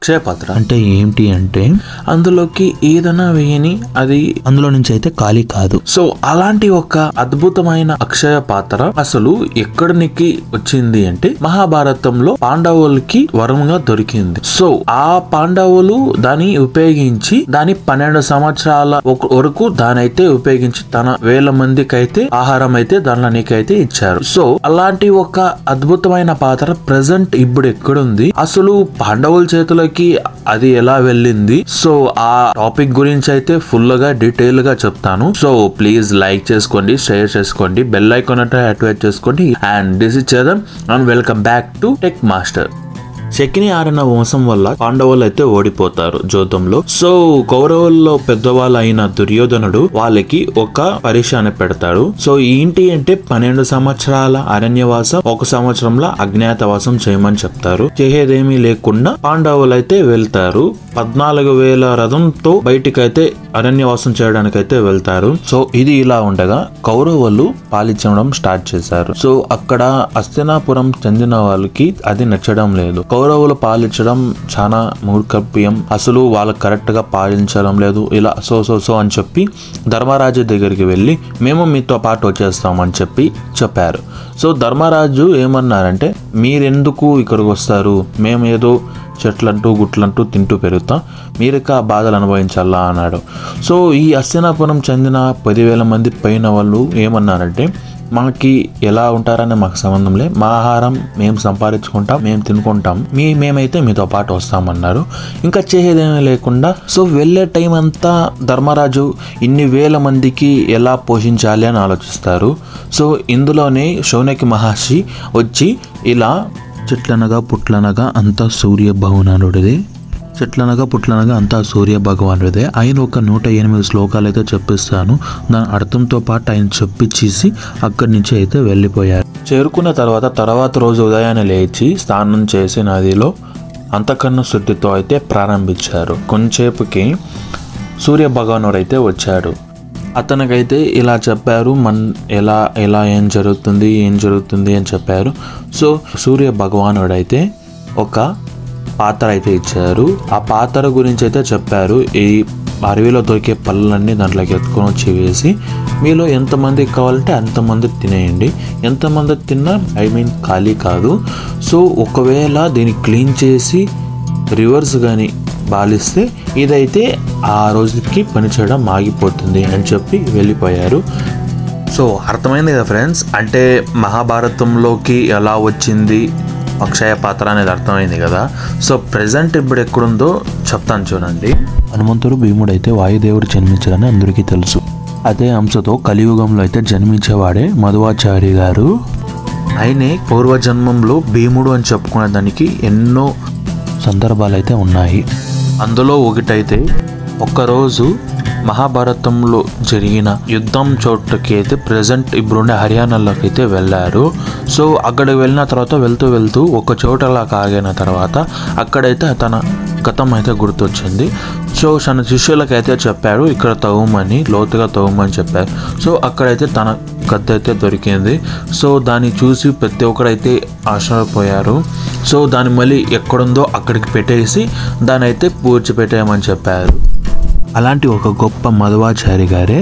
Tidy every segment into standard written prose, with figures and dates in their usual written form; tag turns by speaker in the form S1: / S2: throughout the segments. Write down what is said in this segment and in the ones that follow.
S1: అక్షయ పాత్ర
S2: అంటే ఏంటి అంటే
S1: అందులోకి ఏదైనా వేయని అది
S2: అందులో నుంచి అయితే ఖాళీ కాదు.
S1: సో అలాంటి ఒక అద్భుతమైన అక్షయ పాత్ర అసలు ఎక్కడికి వచ్చింది అంటే మహాభారతంలో పాండవులకి వరంగా దొరికింది. సో ఆ పాండవులు దాన్ని ఉపయోగించి దాని 12 సంవత్సరాల వరకు దాని అయితే ఉపయోగించి తన 1000 మందికి అయితే ఆహారం అయితే దానికైతే ఇచ్చారు. సో అలాంటి ఒక అద్భుతమైన పాత్ర ప్రెసెంట్ ఇప్పుడు ఎక్కడుంది, అసలు పాండవుల చేతిలో అది ఎలా వెళ్ళింది, సో ఆ టాపిక్ గురించి అయితే ఫుల్ గా డీటెయిల్ గా చెప్తాను. సో ప్లీజ్ లైక్ చేసుకోండి, షేర్ చేసుకోండి, బెల్ ఐకాన్ అంటే యాక్టివేట్ చేసుకోండి. And this is Chedan and welcome back to Tech Master. శకిని ఆరణ వంశం వల్ల పాండవులు అయితే ఓడిపోతారు యుద్ధంలో. సో కౌరవుల్లో పెద్దవాళ్ళు అయిన దుర్యోధనుడు వాళ్ళకి ఒక పరీక్ష పెడతాడు. సో ఏంటి అంటే 12 సంవత్సరాల అరణ్యవాసం, 1 సంవత్సరంలో అజ్ఞాతవాసం చేయమని చెప్తారు. చేసేదేమీ లేకుండా పాండవులు అయితే వెళ్తారు. 14,000 రథంతో బయటికైతే అరణ్యవాసం చేయడానికి అయితే వెళ్తారు. సో ఇది ఇలా ఉండగా కౌరవులు పాలించడం స్టార్ట్ చేశారు. సో అక్కడ హస్తినాపురం చెందిన వాళ్ళకి అది నచ్చడం లేదు. కౌరవులు పాలించడం చాలా మూర్ఖప్యం, అసలు వాళ్ళకి కరెక్ట్ గా పాలించడం లేదు, ఇలా సో అని చెప్పి ధర్మరాజు దగ్గరికి వెళ్ళి మేము మీతో పాటు వచ్చేస్తామని చెప్పారు. సో ధర్మరాజు ఏమన్నారంటే, మీరెందుకు ఇక్కడికి వస్తారు, మేము ఏదో చెట్లంటూ గుట్లంటూ తింటూ పెరుగుతాం, మీరిక బాధలు అనుభవించాలా అన్నాడు. సో ఈ హస్తినాపురం చెందిన 10,000 మంది పైన వాళ్ళు ఏమన్నారంటే, మనకి ఎలా ఉంటారనే మాకు సంబంధం లే, మా ఆహారం మేము సంపాదించుకుంటాం, మేము తినుకుంటాం, మేమైతే మీతో పాటు వస్తామన్నారు. ఇంకా చేసేదేమీ లేకుండా సో వెళ్ళే టైం అంతా ధర్మరాజు ఇన్ని 1000 మందికి ఎలా పోషించాలి అని ఆలోచిస్తారు. సో ఇందులోనే శౌనకి మహర్షి వచ్చి ఇలా చెట్లనగా పుట్లనగా అంతా సూర్య భగవానుడిదే, చెట్లనగా పుట్లనగా అంతా సూర్య భగవానుడిదే, ఆయన ఒక 108 శ్లోకాలు అయితే చెప్పిస్తాను, దాని అర్థంతో పాటు ఆయన చెప్పించేసి అక్కడి నుంచి అయితే వెళ్ళిపోయారు. చేరుకున్న తర్వాత రోజు ఉదయాన్నే లేచి స్నానం చేసి నదిలో అంతకన్నా శుద్ధితో అయితే ప్రారంభించారు. కొంచెంసేపుకి సూర్య భగవానుడు అయితే వచ్చాడు. అతనికైతే ఇలా చెప్పారు, ఎలా ఏం జరుగుతుంది అని చెప్పారు. సో సూర్య భగవానుడు అయితే ఒక పాత్ర అయితే ఇచ్చారు. ఆ పాత్ర గురించి అయితే చెప్పారు, ఈ అడవిలో దొరికే పళ్ళన్నీ దాంట్లోకి ఎత్తుకొని వచ్చి వేసి మీలో ఎంతమందికి కావాలంటే అంతమంది తినేయండి, ఎంతమంది తిన్నా ఖాళీ కాదు. సో ఒకవేళ దీన్ని క్లీన్ చేసి రివర్స్ కానీ బాలిస్తే ఇదైతే ఆ రోజుకి పనిచేయడం ఆగిపోతుంది అని చెప్పి వెళ్ళిపోయారు. సో అర్థమైంది కదా ఫ్రెండ్స్, అంటే మహాభారతంలోకి ఎలా వచ్చింది అక్షయ పాత్ర అనేది అర్థమైంది కదా. సో ప్రెసెంట్ ఇప్పుడు ఎక్కడుందో చెప్తాను చూడండి.
S2: హనుమంతుడు భీముడు అయితే వాయుదేవుడు జన్మించారని అందరికీ తెలుసు. అదే అంశతో కలియుగంలో అయితే జన్మించేవాడే మధ్వాచార్య గారు.
S1: ఆయనే పూర్వజన్మంలో భీముడు అని చెప్పుకునే దానికి ఎన్నో
S2: సందర్భాలు అయితే ఉన్నాయి.
S1: అందులో ఒకటైతే ఒక్కరోజు మహాభారతంలో జరిగిన యుద్ధం చోటుకి అయితే ప్రెసెంట్ ఇప్పుడుండే హర్యానాలోకి అయితే వెళ్ళారు. సో అక్కడికి వెళ్ళిన తర్వాత వెళ్తూ ఒక చోటలా ఆగిన తర్వాత అక్కడైతే తన గతం అయితే గుర్తొచ్చింది. సో తన శిష్యులకైతే చెప్పాడు, ఇక్కడ లోతుగా తవ్వమని చెప్పారు. సో అక్కడైతే తన కత్తి అయితే దొరికింది. సో దాన్ని చూసి ప్రతి ఒక్కరైతే ఆశ్చర్యపోయారు. సో దాన్ని మళ్ళీ ఎక్కడుందో అక్కడికి పెట్టేసి దాన్ని అయితే పూడ్చిపెట్టేయమని చెప్పారు.
S2: అలాంటి ఒక గొప్ప మధ్వాచార్య గారే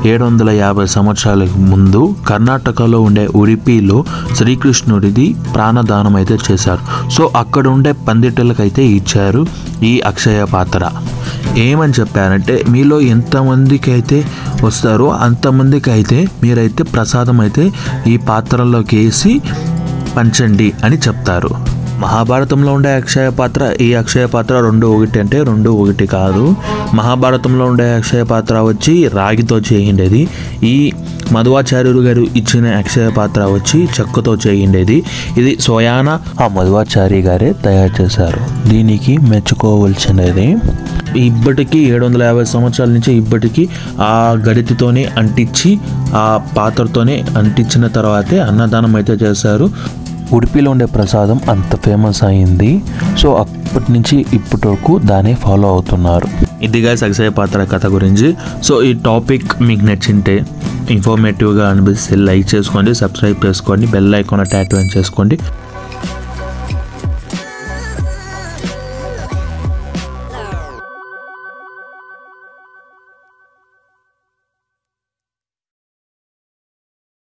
S2: 750 సంవత్సరాలకు ముందు కర్ణాటకలో ఉండే ఉడిపిలో శ్రీకృష్ణుడిది ప్రాణదానం అయితే చేశారు. సో అక్కడ ఉండే పండితులకైతే ఇచ్చారు ఈ అక్షయ పాత్ర. ఏమని చెప్పారంటే, మీలో ఎంతమందికి అయితే వస్తారో అంతమందికి అయితే మీరైతే ప్రసాదం అయితే ఈ పాత్రలోకి వేసి పంచండి అని చెప్తారు. మహాభారతంలో ఉండే అక్షయ పాత్ర, ఈ అక్షయ పాత్ర 2 ఒకటి అంటే 2 ఒకటి కాదు. మహాభారతంలో ఉండే అక్షయ పాత్ర వచ్చి రాగితో చేయిండేది, ఈ మధ్వాచార్యులు గారు ఇచ్చిన అక్షయ పాత్ర వచ్చి చెక్కతో చేయిండేది. ఇది స్వయాన ఆ మధ్వాచార్య గారే తయారు చేశారు. దీనికి మెచ్చుకోవాల్సినది. ఇప్పటికీ 750 సంవత్సరాల నుంచి ఇప్పటికీ ఆ గడితితోనే అంటించి ఆ పాత్రతోనే అంటించిన తర్వాతే అన్నదానం అయితే చేశారు. ఉడిపిలో ఉండే ప్రసాదం అంత ఫేమస్ అయింది. సో అప్పటి నుంచి ఇప్పటి వరకు దాన్ని ఫాలో అవుతున్నారు.
S1: ఇది గైస్ అక్షయ పాత్ర కథ గురించి. సో ఈ టాపిక్ మీకు నచ్చింటే, ఇన్ఫర్మేటివ్గా అనిపిస్తే లైక్ చేసుకోండి, సబ్స్క్రైబ్ చేసుకోండి, బెల్ ఐకాన్ యాక్టివేట్ చేసుకోండి.